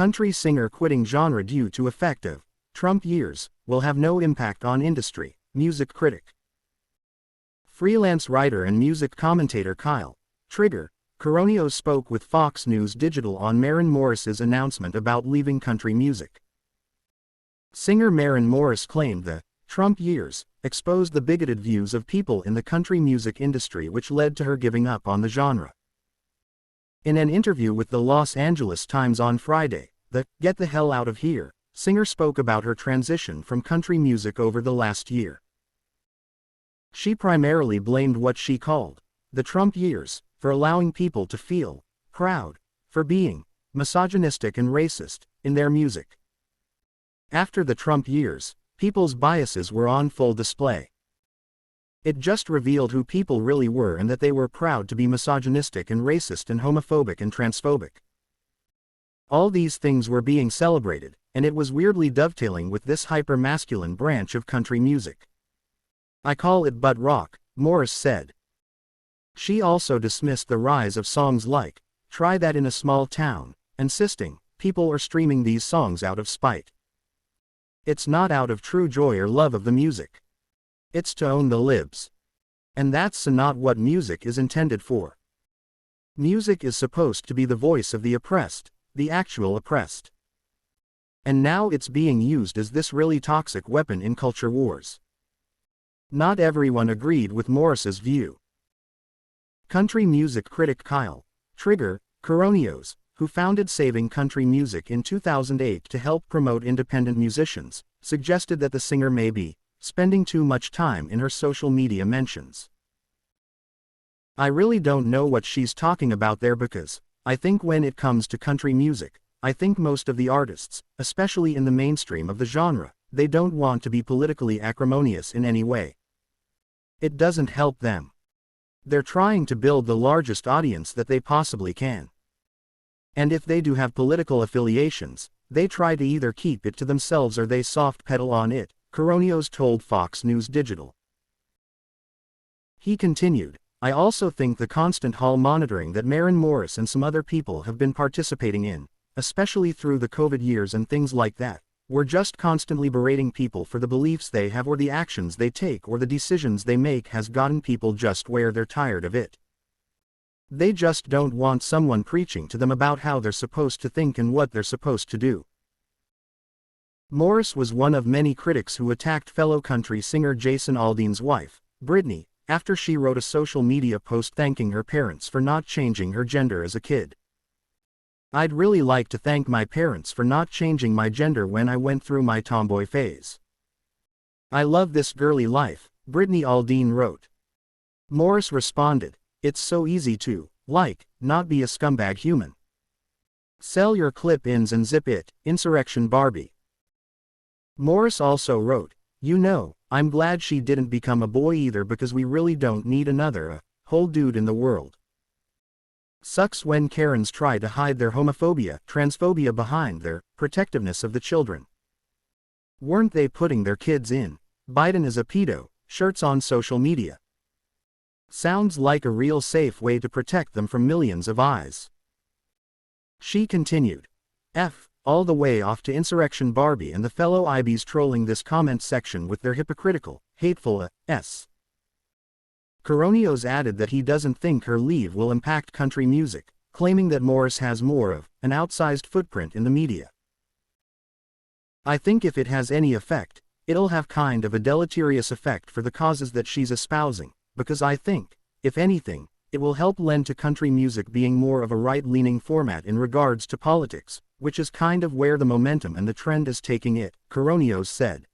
Country singer quitting genre due to effect of Trump years, will have no impact on industry, music critic. Freelance writer and music commentator Kyle Trigger Coroneos spoke with Fox News Digital on Maren Morris's announcement about leaving country music. Singer Maren Morris claimed the Trump years exposed the bigoted views of people in the country music industry, which led to her giving up on the genre. In an interview with the Los Angeles Times on Friday, the "Get the Hell Out of Here" singer spoke about her transition from country music over the last year. She primarily blamed what she called the Trump years for allowing people to feel proud for being misogynistic and racist in their music. After the Trump years, people's biases were on full display. It just revealed who people really were and that they were proud to be misogynistic and racist and homophobic and transphobic. All these things were being celebrated, and it was weirdly dovetailing with this hyper-masculine branch of country music. I call it butt rock, Morris said. She also dismissed the rise of songs like "Try That in a Small Town," insisting people are streaming these songs out of spite. It's not out of true joy or love of the music. It's to own the libs. And that's not what music is intended for. Music is supposed to be the voice of the oppressed, the actual oppressed. And now it's being used as this really toxic weapon in culture wars. Not everyone agreed with Morris's view. Country music critic Kyle Trigger Coroneos, who founded Saving Country Music in 2008 to help promote independent musicians, suggested that the singer may be spending too much time in her social media mentions. I really don't know what she's talking about there, because I think when it comes to country music, I think most of the artists, especially in the mainstream of the genre, they don't want to be politically acrimonious in any way. It doesn't help them. They're trying to build the largest audience that they possibly can. And if they do have political affiliations, they try to either keep it to themselves or they soft pedal on it, Coroneos told Fox News Digital. He continued, I also think the constant hall monitoring that Maren Morris and some other people have been participating in, especially through the COVID years and things like that, we're just constantly berating people for the beliefs they have or the actions they take or the decisions they make has gotten people just where they're tired of it. They just don't want someone preaching to them about how they're supposed to think and what they're supposed to do. Morris was one of many critics who attacked fellow country singer Jason Aldean's wife, Brittany, after she wrote a social media post thanking her parents for not changing her gender as a kid. I'd really like to thank my parents for not changing my gender when I went through my tomboy phase. I love this girly life, Brittany Aldean wrote. Morris responded, it's so easy to, not be a scumbag human. Sell your clip-ins and zip it, Insurrection Barbie. Morris also wrote, you know, I'm glad she didn't become a boy either, because we really don't need another whole dude in the world. Sucks when Karens try to hide their homophobia, transphobia behind their protectiveness of the children. Weren't they putting their kids in Biden is a pedo shirts on social media? Sounds like a real safe way to protect them from millions of eyes. She continued, all the way off to Insurrection Barbie and the fellow IBs trolling this comment section with their hypocritical, hateful s. Coroneos added that he doesn't think her leave will impact country music, claiming that Morris has more of an outsized footprint in the media. I think if it has any effect, it'll have kind of a deleterious effect for the causes that she's espousing, because I think, if anything, it will help lend to country music being more of a right-leaning format in regards to politics, which is kind of where the momentum and the trend is taking it, Coroneos said.